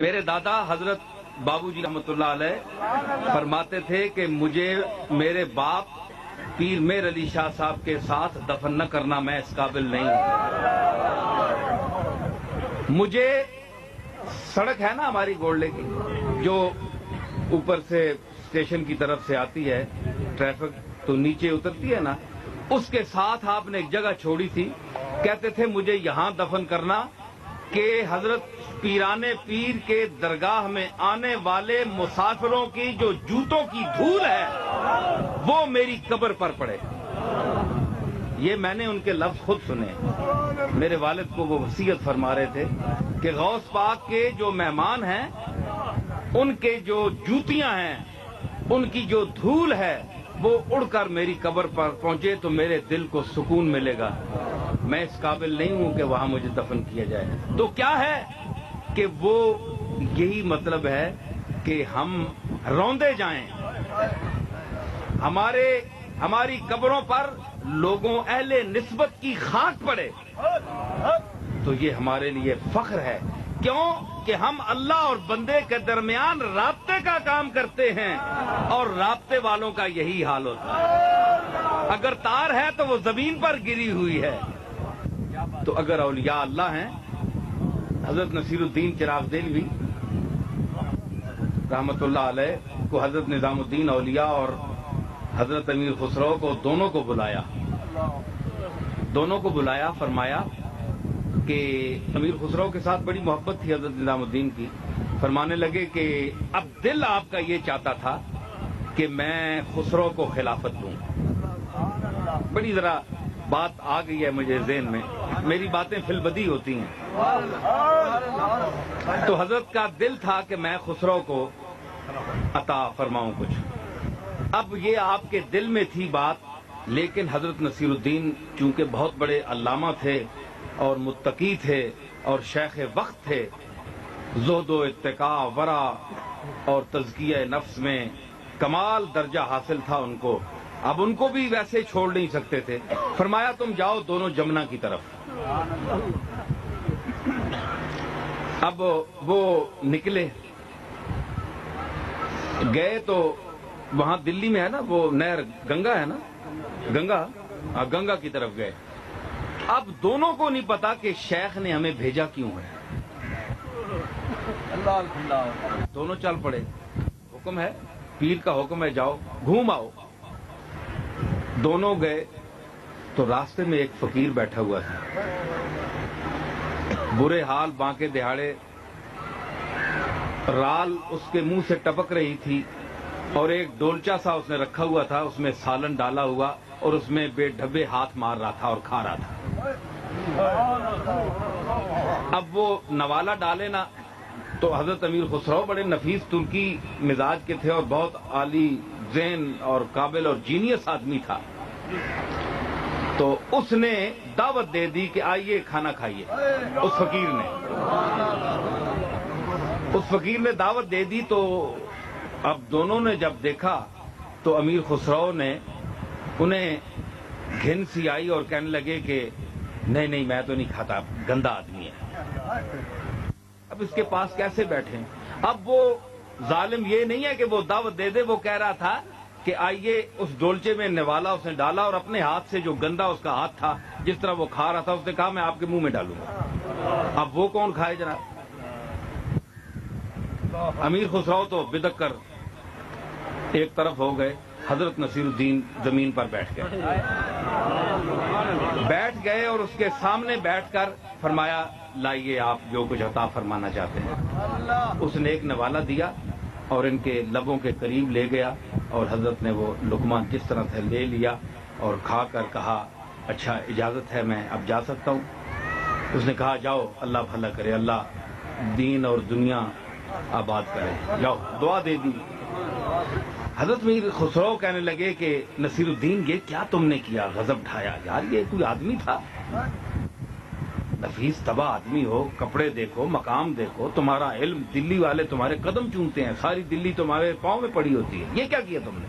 میرے دادا حضرت بابو جی رحمۃ اللہ علیہ فرماتے تھے کہ مجھے میرے باپ پیر میر علی شاہ صاحب کے ساتھ دفن نہ کرنا، میں اس قابل نہیں ہوں۔ مجھے سڑک ہے نا ہماری گولڈے کی جو اوپر سے اسٹیشن کی طرف سے آتی ہے، ٹریفک تو نیچے اترتی ہے نا، اس کے ساتھ آپ نے ایک جگہ چھوڑی تھی، کہتے تھے مجھے یہاں دفن کرنا کہ حضرت پیران پیر کے درگاہ میں آنے والے مسافروں کی جو جوتوں کی دھول ہے وہ میری قبر پر پڑے۔ یہ میں نے ان کے لفظ خود سنے۔ میرے والد کو وہ وصیت فرما رہے تھے کہ غوث پاک کے جو مہمان ہیں ان کے جو جوتیاں ہیں، ان کی جو دھول ہے وہ اڑ کر میری قبر پر پہنچے تو میرے دل کو سکون ملے گا۔ میں اس قابل نہیں ہوں کہ وہاں مجھے دفن کیا جائے۔ تو کیا ہے کہ وہ یہی مطلب ہے کہ ہم روندے جائیں، ہماری قبروں پر لوگوں اہل نسبت کی خاک پڑے، تو یہ ہمارے لیے فخر ہے۔ کیوں کہ ہم اللہ اور بندے کے درمیان رابطے کا کام کرتے ہیں، اور رابطے والوں کا یہی حال ہوتا ہے۔ اگر تار ہے تو وہ زمین پر گری ہوئی ہے، تو اگر اولیاء اللہ ہیں، حضرت نصیر الدین چراغ دہلوی رحمت اللہ علیہ کو حضرت نظام الدین اولیاء اور حضرت امیر خسرو کو دونوں کو بلایا، فرمایا کہ امیر خسرو کے ساتھ بڑی محبت تھی حضرت نظام الدین کی، فرمانے لگے کہ اب دل آپ کا یہ چاہتا تھا کہ میں خسرو کو خلافت دوں۔ بڑی ذرا بات آ گئی ہے مجھے ذہن میں، میری باتیں فی البدی ہوتی ہیں۔ تو حضرت کا دل تھا کہ میں خسرو کو عطا فرماؤں کچھ۔ اب یہ آپ کے دل میں تھی بات، لیکن حضرت نصیر الدین چونکہ بہت بڑے علامہ تھے اور متقی تھے اور شیخ وقت تھے، زہد و اتقاء، ورع اور تزکیہ نفس میں کمال درجہ حاصل تھا ان کو۔ اب ان کو بھی ویسے چھوڑ نہیں سکتے تھے، فرمایا تم جاؤ دونوں جمنا کی طرف۔ اب وہ نکلے، گئے تو وہاں دلی میں ہے نا وہ نہر گنگا ہے نا، گنگا کی طرف گئے۔ اب دونوں کو نہیں پتا کہ شیخ نے ہمیں بھیجا کیوں ہے۔ دونوں چل پڑے، حکم ہے، پیر کا حکم ہے، جاؤ گھوم آؤ۔ دونوں گئے تو راستے میں ایک فقیر بیٹھا ہوا تھا، برے حال، بانکے دہاڑے، رال اس کے منہ سے ٹپک رہی تھی، اور ایک ڈولچا سا اس نے رکھا ہوا تھا، اس میں سالن ڈالا ہوا اور اس میں بے ڈھبے ہاتھ مار رہا تھا اور کھا رہا تھا۔ اب وہ نوالا ڈالے نا، تو حضرت امیر خسرو بڑے نفیس ترکی مزاج کے تھے اور بہت عالی ذہن اور قابل اور جینیس آدمی تھا، تو اس نے دعوت دے دی کہ آئیے کھانا کھائیے۔ اس فقیر نے دعوت دے دی، تو اب دونوں نے جب دیکھا تو امیر خسرو نے انہیں گھن سی آئی اور کہنے لگے کہ نہیں میں تو نہیں کھاتا، گندا آدمی ہے، اب اس کے پاس کیسے بیٹھیں۔ اب وہ ظالم یہ نہیں ہے کہ وہ دعوت دے دے، وہ کہہ رہا تھا کہ آئیے، اس ڈولچے میں نوالا اس نے ڈالا اور اپنے ہاتھ سے جو گندا اس کا ہاتھ تھا، جس طرح وہ کھا رہا تھا، اس نے کہا میں آپ کے منہ میں ڈالوں گا۔ اب وہ کون کھائے جناب؟ امیر خسرو تو بدک کر ایک طرف ہو گئے، حضرت نصیر الدین زمین پر بیٹھ گئے اور اس کے سامنے بیٹھ کر فرمایا لائیے آپ جو کچھ عطا فرمانا چاہتے ہیں۔ اس نے ایک نوالا دیا اور ان کے لبوں کے قریب لے گیا، اور حضرت نے وہ لقمہ جس طرح سے لے لیا اور کھا کر کہا اچھا اجازت ہے، میں اب جا سکتا ہوں۔ اس نے کہا جاؤ، اللہ بھلا کرے، اللہ دین اور دنیا آباد کرے، جاؤ، دعا دے دی۔ حضرت میر خسرو کہنے لگے کہ نصیر الدین یہ کیا تم نے کیا، غضب ڈھایا، یار یہ کوئی آدمی تھا، نفیس تباہ آدمی ہو، کپڑے دیکھو، مقام دیکھو، تمہارا علم، دلی والے تمہارے قدم چومتے ہیں، ساری دلی تمہارے پاؤں میں پڑی ہوتی ہے، یہ کیا کیا تم نے؟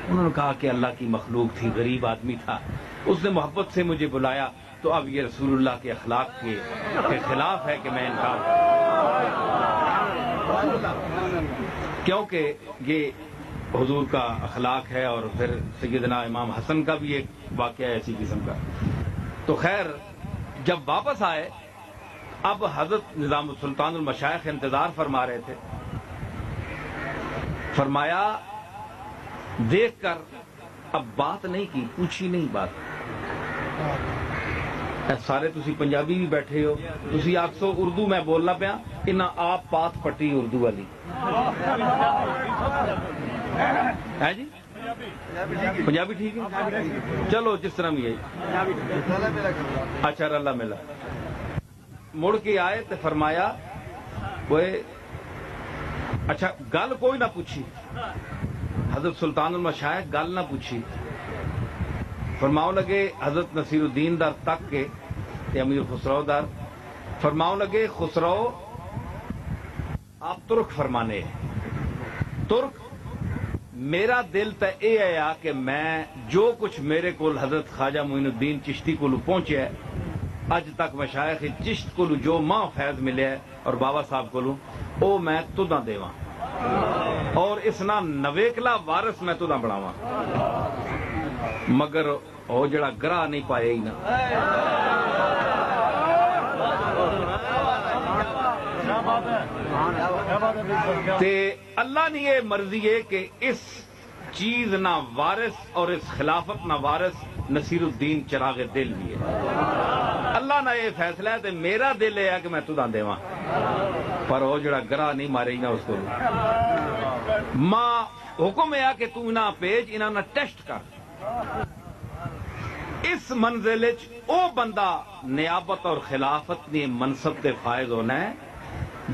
انہوں نے کہا کہ اللہ کی مخلوق تھی، غریب آدمی تھا، اس نے محبت سے مجھے بلایا، تو اب یہ رسول اللہ کے اخلاق کے خلاف ہے کہ میں انکار کروں۔ کیونکہ یہ حضور کا اخلاق ہے، اور پھر سیدنا امام حسن کا بھی ایک واقعہ ہے اسی قسم کا. تو خیر جب واپس آئے، اب حضرت نظام السلطان المشائخ انتظار فرما رہے تھے. فرمایا دیکھ کر اب بات نہیں کی، پوچھی نہیں بات. سارے تسی پنجابی بھی بیٹھے ہو، تسی آکسو اردو میں بولنا پیا، انہاں آپ پات پٹی اردو والی ہے جی. پنجابی ٹھیک ہے، چلو جس طرح بھی ہے. اچھا رلا ملا. مڑ کے آئے تو فرمایا وہ اچھا گل کوئی نہ پوچھی. حضرت سلطان المشائخ گل نہ پوچھی. فرماؤ لگے حضرت نصیر الدین در تک کے امیر خسرو در فرماؤ لگے خسرو آپ ترک فرمانے ہیں. ترک میرا دل تو یہ ہے کہ میں جو کچھ میرے کو حضرت خواجہ معین الدین چشتی کو پہنچے ہے اج تک مشائخ چشت کو جو ماں فیض ملے ہے اور بابا صاحب کو او میں تداں دیواں اور اس نا نویکلا وارث میں تداں بناواں. مگر او جڑا گراہ نہیں پائے ہی نا. تے اللہ نے یہ مرضی ہے کہ اس چیز نہ وارث اور اس خلافت نہ وارث نصیر الدین چراغ دل بھی ہے. اللہ نے یہ فیصلہ ہے تے میرا دل ہے کہ میں تداں دیواں پر وہ جڑا گراہ نہیں مارے نا اس کو ماں حکم ہے کہ تو انہاں پیج انہاں نہ ٹیسٹ کر. اس منزل او بندہ نیابت اور خلافت نے منصب تے فائز ہونا ہے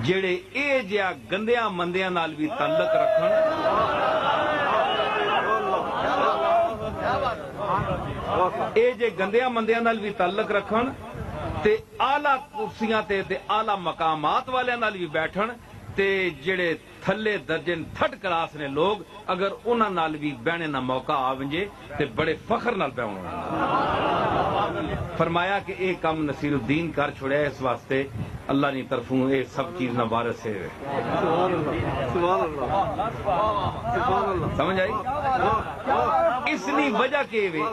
جڑے اے جیا گندیاں مندیاں نال بھی تعلق رکھن، اے جے گندیاں مندیاں نال بھی تعلق رکھن تے اعلی کرسیاں تے اعلی مقامات والیاں نال بھی بیٹھن تے جڑے تھلے درجن تھرڈ کلاس نے لوگ اگر انہاں نال بھی بہنے نہ موقع آ ونجے تے بڑے فخر نال پہ ہونا. فرمایا کہ ایک کام نصیر الدین کر چھوڑیا اس واسطے اللہ نے طرفوں یہ سب چیز نہ وارث ہے. سمجھ آئی؟ اس نی وجہ کے وے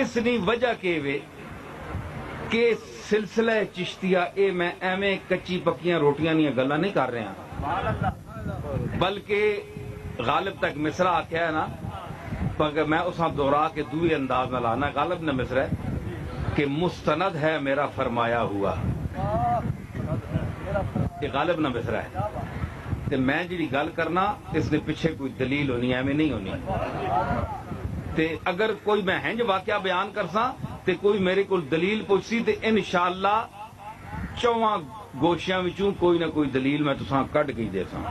اس نی وجہ کے وے کہ سلسلہ چشتیہ اے میں ایویں کچی پکیاں روٹیاں نہیں گلاں نہیں کر رہے ہیں بلکہ غالب تک مصرع آکھیا ہے نا مگر میں اساں دورا کے دوئی انداز میں لانا. غالب نے مصرع ہے کہ مستند ہے میرا فرمایا ہوا. یہ غالب نہ مصرع ہے تے میں جڑی گل کرنا اس نے پیچھے کوئی دلیل ہونی ایویں نہیں ہونی. تے اگر کوئی میں ہنج واقعہ بیان کرساں تے کوئی میرے کو دلیل پوچھسی تے انشاءاللہ چواں گوشیاں وچوں کوئی نہ کوئی دلیل میں تساں کڈ کے دے ساں.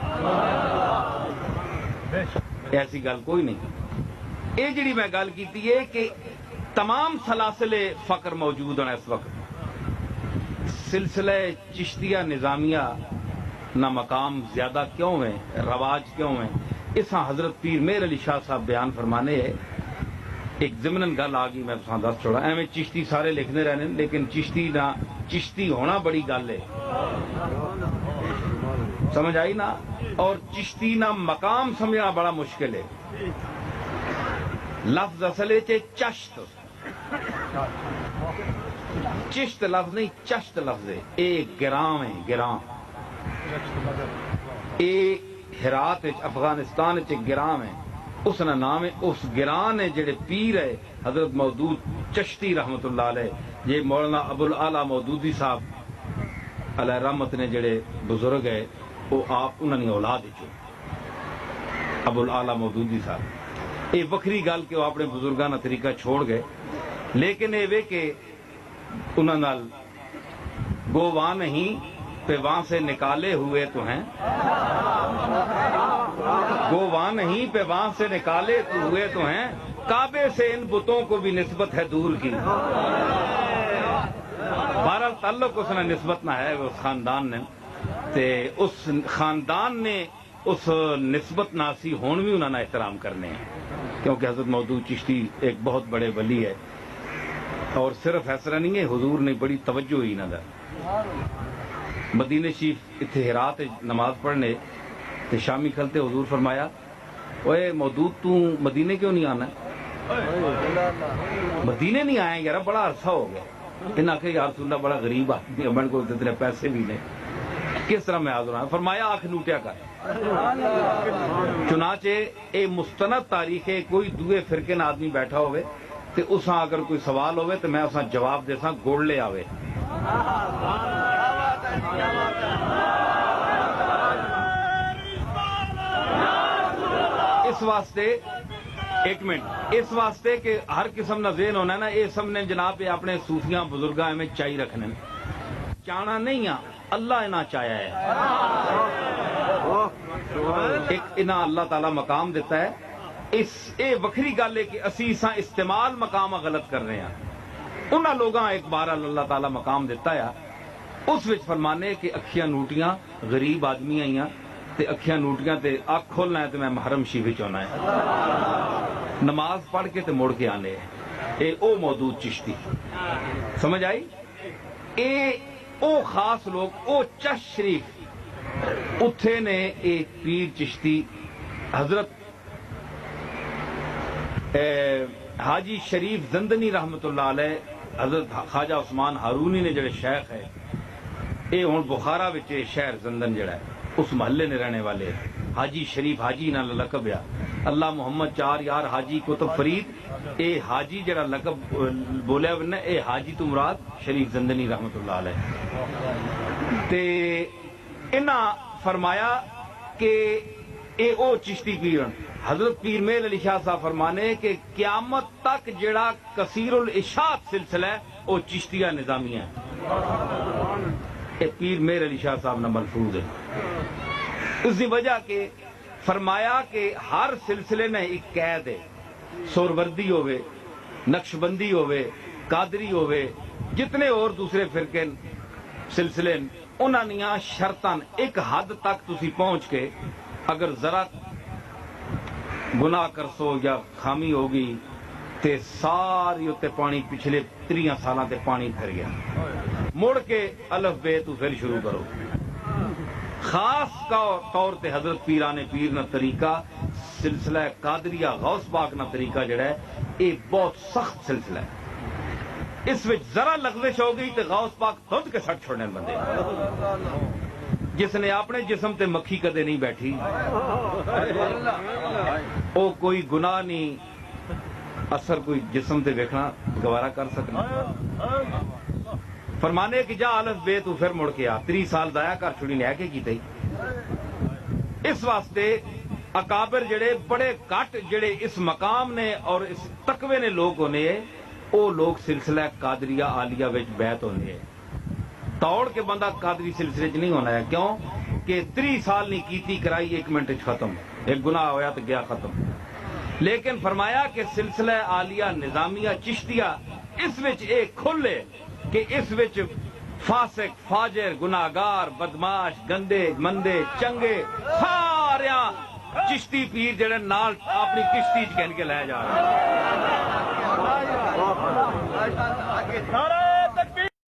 ایسی گل کوئی نہیں. یہ جڑی میں گل کیتی ہے کہ تمام سلاسل فقر موجود ہیں اس وقت. سلسلہ چشتیہ نظامیہ نہ مقام زیادہ کیوں ہیں، رواج کیوں ہیں؟ اس حضرت پیر مہر علی شاہ صاحب بیان فرمانے ہے. ایک ضمناً گل آ گئی میں تساں دس چھوڑا. ایویں چشتی سارے لکھنے رہنے لیکن چشتی ہونا بڑی گل ہے. سمجھ آئی نا؟ اور چشتی نہ مقام سمجھنا بڑا مشکل ہے. لفظ اصل ہے چشت، چشت لفظ نہیں چشت لفظ ہے. اے گرام ہے، گرام. اے ہرات افغانستان گرام ہے، اس کا نام ہے. اس گران ہے جڑے پیر ہے حضرت مودود چشتی رحمت اللہ علیہ، یہ مولانا ابو الاعلی مودودی صاحب علیہ رحمت نے جڑے بزرگ ہے وہ آپ انہوں نے اولاد چو ابو الاعلی مودودی صاحب. یہ وکری گل کہ وہ اپنے بزرگانہ طریقہ چھوڑ گئے لیکن یہ وے کہ انہوں نال گو وہاں نہیں پہ وہاں سے نکالے ہوئے تو ہیں، گو وہاں نہیں پہ وہاں سے نکالے ہوئے تو ہیں، کعبے سے ان بتوں کو بھی نسبت ہے دور کی. بہرحال تعلق اس نے نسبت نہ ہے اس خاندان نے تے اس خاندان نے اس نسبت ناسی ہون بھی انہوں نے احترام کرنے ہیں کیونکہ حضرت مودود چشتی ایک بہت بڑے ولی ہے اور صرف ایسا نہیں ہے، حضور نے بڑی توجہ ہی نہ مدینے شریف اتنے ہرات نماز پڑھنے تے شامی کھلتے حضور فرمایا اوے مودود تو مدینے کیوں نہیں آنا؟ مدینے نہیں آئے یار بڑا عرصہ ہو گیا. انہاں کہ یا رسول اللہ بڑا غریب آدمی ہے من کو اتنے پیسے بھی نہیں کس طرح میں حاضر ہوں. فرمایا آنکھ نوٹیا کر. چنانچہ اے مستند تاریخ ہے کوئی دوے فرقے نہ آدمی بیٹھا ہوئے تے اساں اگر کوئی سوال ہوئے تو میں اساں جواب دے ساں گوڑ لے آوے. اس واسطے ایک منٹ اس واسطے کہ ہر قسم نہ ذہن ہونا ہے نا یہ سب نے جناب یہ اپنے صوفیاں بزرگاں میں چاہی رکھنے چاہنا نہیں ہے اللہ انہاں چاہیا ہے ایک انہاں اللہ تعالی مقام دیتا ہے. اس اے وکری گل ہے کہ اسی اساں استعمال مقام غلط کر رہے ہیں. انہاں لوگاں ایک بار اللہ تعالی مقام دیتا ہے اس وچ فرمانے کہ اکھیاں نوٹیاں غریب آدمی آئیاں تے اکھیاں نوٹیاں تے اکھ کھولنا ہے تے میں محرم شریف ہونا ہے نماز پڑھ کے تے مڑ کے آنے اے او مودود چشتی. سمجھ آئی؟ اے او خاص لوگ او چش شریف اتھے نے اے پیر چشتی حضرت حاجی شریف زندنی رحمت اللہ علیہ حضرت خواجہ عثمان ہارونی نے جڑے شیخ ہے اے ہن بخارا وچ شہر زندن جڑا ہے اس محلے نے رہنے والے حاجی شریف حاجی نہ لقب ہے اللہ محمد چار یار حاجی کتب فرید اے حاجی جڑا لقب بولیا ورنہ اے حاجی تو مراد شریف زندنی رحمت اللہ علیہ. تے انہاں فرمایا کہ اے او چشتی پیرن حضرت پیر میر علی شاہ صاحب فرمانے کہ قیامت تک جڑا کثیر الاشاعت سلسلہ ہے او چشتیہ نظامیہ ہے. اے پیر میر علی شاہ صاحب نہ ملفوظ ہے اس دی وجہ کہ فرمایا کہ ہر سلسلے میں ایک قید ہے سوروردی ہوئے نقش بندی ہوئے قادری ہوئے جتنے اور دوسرے فرقے سلسلے انہاں نیاں شرطاً ایک حد تک تسی پہنچ کے اگر ذرا گناہ کرسو یا خامی ہوگی تے ساری اتے پانی پچھلے 30 سالاں تے پانی پھر گیا مڑ کے الف بے تو پھر شروع کرو. خاص طور تے حضرت پیران پیر نہ طریقہ سلسلہ قادریہ غوث پاک نہ طریقہ جڑا ہے یہ بہت سخت سلسلہ ہے. اس وچ ذرا لغزش ہو گئی تے غوث پاک خود کے سٹ چھوڑنے بندے جس نے اپنے جسم تے مکھی کدے نہیں بیٹھی او کوئی گناہ نہیں اثر کوئی جسم تے دیکھنا گوارا کر سکنا. فرمانے کہ جا الف بے تو پھر مڑ کے آ 30 سال ضائع کر چھڑی نے کے کیتے. اس واسطے اکابر جڑے بڑے کٹ جڑے اس مقام نے اور اس تقوی نے لوگ ہونے او لوگ سلسلہ قادریہ عالیہ وچ بیعت ہونے توڑ کے بندہ قادری سلسلے چ نہیں ہونا ہے کیوں کہ 30 سال نہیں کیتی کرائی 1 منٹ ختم ایک گناہ ہویا تو گیا ختم. لیکن فرمایا کہ سلسلہ عالیہ نظامیہ چشتیہ اس وچ ایک کھلے کہ اس وچ فاسق فاجر گناہگار بدماش گندے مندے چنگے سارے چشتی پیر جڑے نال اپنی کشتی کہن کے لے جا رہے